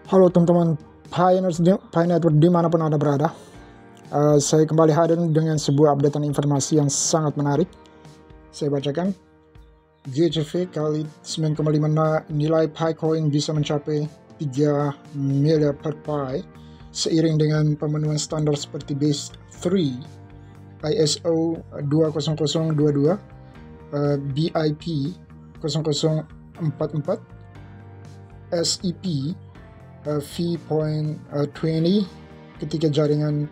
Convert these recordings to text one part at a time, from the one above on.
Halo teman-teman Pi Network dimanapun Anda berada. Saya kembali hadir dengan sebuah updatean informasi yang sangat menarik. Saya bacakan. GCV kali 9,5 nilai Pi Coin bisa mencapai 3 miliar per Pi seiring dengan pemenuhan standar seperti Base 3, ISO 20022, BIP 0044, SEP V.20. Ketika jaringan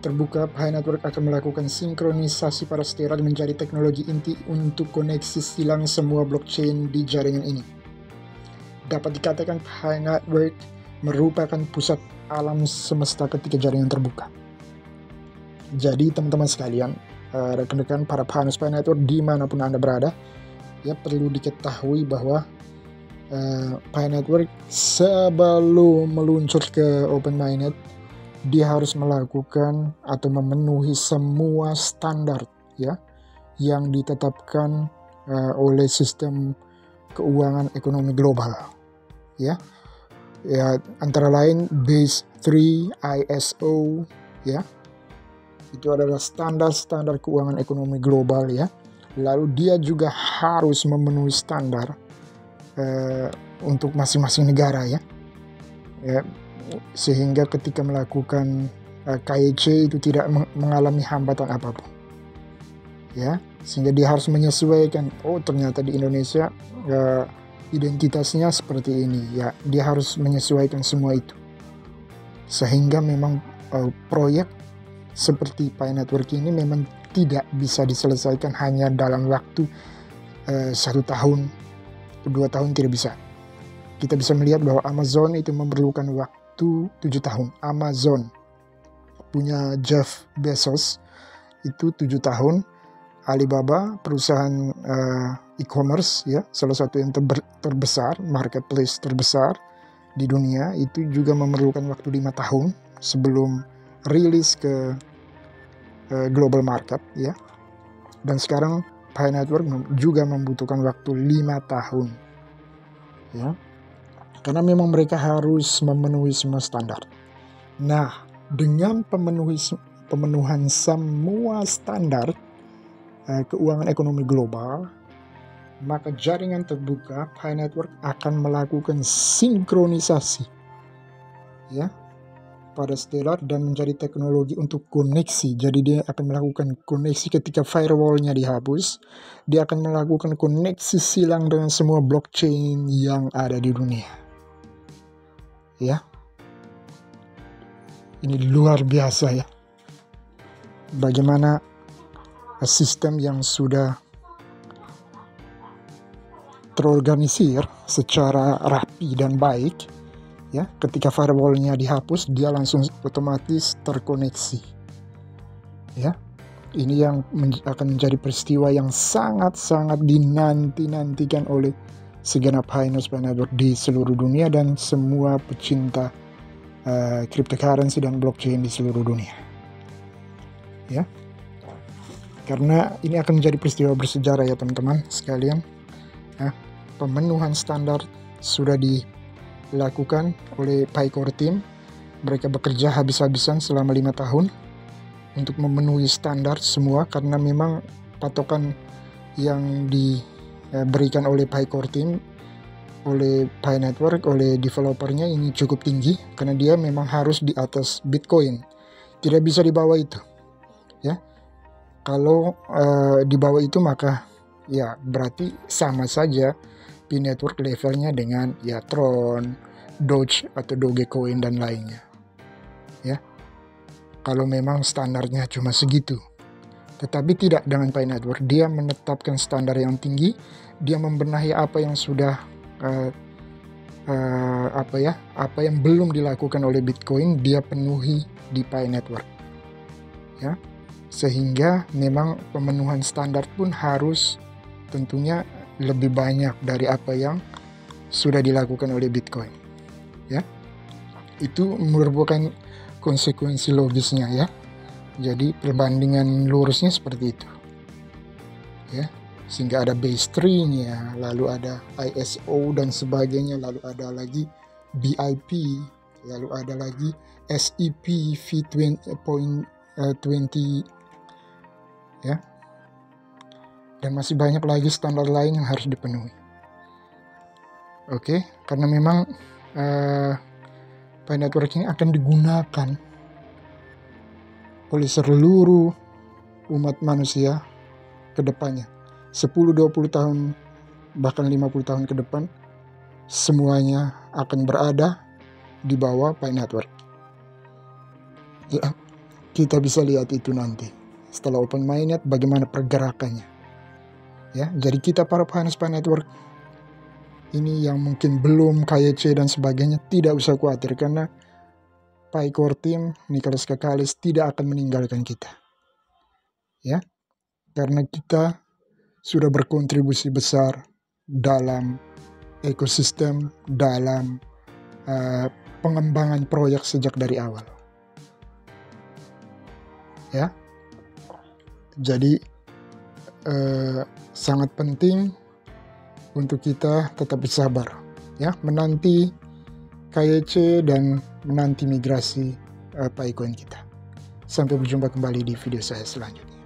terbuka, Pi Network akan melakukan sinkronisasi parastelar menjadi teknologi inti untuk koneksi silang semua blockchain di jaringan ini. Dapat dikatakan Pi Network merupakan pusat alam semesta ketika jaringan terbuka. Jadi teman-teman sekalian, rekan-rekan para penganut Pi Network dimanapun Anda berada, ya perlu diketahui bahwa Pi Network sebelum meluncur ke Open Mainnet, dia harus melakukan atau memenuhi semua standar ya yang ditetapkan oleh sistem keuangan ekonomi global ya antara lain Base 3, ISO ya, itu adalah standar-standar keuangan ekonomi global ya. Lalu dia juga harus memenuhi standar untuk masing-masing negara ya, sehingga ketika melakukan KYC itu tidak mengalami hambatan apapun ya, sehingga dia harus menyesuaikan, oh ternyata di Indonesia identitasnya seperti ini ya, dia harus menyesuaikan semua itu, sehingga memang proyek seperti Pi Network ini memang tidak bisa diselesaikan hanya dalam waktu 1 tahun, 2 tahun, tidak bisa. Kita bisa melihat bahwa Amazon itu memerlukan waktu 7 tahun. Amazon punya Jeff Bezos itu 7 tahun. Alibaba, perusahaan e-commerce ya, salah satu yang terbesar, marketplace terbesar di dunia, itu juga memerlukan waktu 5 tahun sebelum rilis ke global market ya. Dan sekarang Pi Network juga membutuhkan waktu 5 tahun ya, karena memang mereka harus memenuhi semua standar. Nah, dengan pemenuhan semua standar keuangan ekonomi global, maka jaringan terbuka Pi Network akan melakukan sinkronisasi ya pada stellar dan menjadi teknologi untuk koneksi. Jadi dia akan melakukan koneksi ketika firewallnya dihapus. Dia akan melakukan koneksi silang dengan semua blockchain yang ada di dunia. Ya, ini luar biasa ya. Bagaimana sistem yang sudah terorganisir secara rapi dan baik. Ya, ketika firewallnya dihapus, dia langsung otomatis terkoneksi. Ya, ini yang akan menjadi peristiwa yang sangat-sangat dinanti-nantikan oleh segenap Pi Network di seluruh dunia dan semua pecinta cryptocurrency dan blockchain di seluruh dunia. Ya, karena ini akan menjadi peristiwa bersejarah ya teman-teman sekalian. Ya, pemenuhan standar sudah dilakukan oleh Pi Core Team. Mereka bekerja habis-habisan selama 5 tahun untuk memenuhi standar semua, karena memang patokan yang diberikan oleh Pi Core Team, oleh Pi Network, oleh developernya ini cukup tinggi, karena dia memang harus di atas Bitcoin, tidak bisa di bawah itu ya. Kalau di bawah itu maka ya berarti sama saja Pi Network levelnya dengan ya Tron, Doge atau Dogecoin dan lainnya ya, kalau memang standarnya cuma segitu. Tetapi tidak dengan Pi Network, dia menetapkan standar yang tinggi, dia membenahi apa yang sudah apa yang belum dilakukan oleh Bitcoin, dia penuhi di Pi Network ya, sehingga memang pemenuhan standar pun harus tentunya lebih banyak dari apa yang sudah dilakukan oleh Bitcoin ya. Itu merupakan konsekuensi logisnya ya. Jadi perbandingan lurusnya seperti itu ya, sehingga ada base 3-nya, lalu ada ISO dan sebagainya, lalu ada lagi BIP, lalu ada lagi SEP V20.20 ya, dan masih banyak lagi standar lain yang harus dipenuhi. Oke, karena memang Pi network ini akan digunakan oleh seluruh umat manusia ke depannya. 10-20 tahun, bahkan 50 tahun ke depan, semuanya akan berada di bawah Pi network. Ya, kita bisa lihat itu nanti. Setelah open mainnet, bagaimana pergerakannya. Ya, jadi kita para penganut Pi network ini yang mungkin belum KYC dan sebagainya, tidak usah khawatir karena Pi Core Team, Nicholas Kakalis tidak akan meninggalkan kita. Ya, karena kita sudah berkontribusi besar dalam ekosistem, dalam pengembangan proyek sejak dari awal. Ya, jadi sangat penting untuk kita tetap bersabar, ya, menanti KYC dan menanti migrasi Picoin kita. Sampai berjumpa kembali di video saya selanjutnya.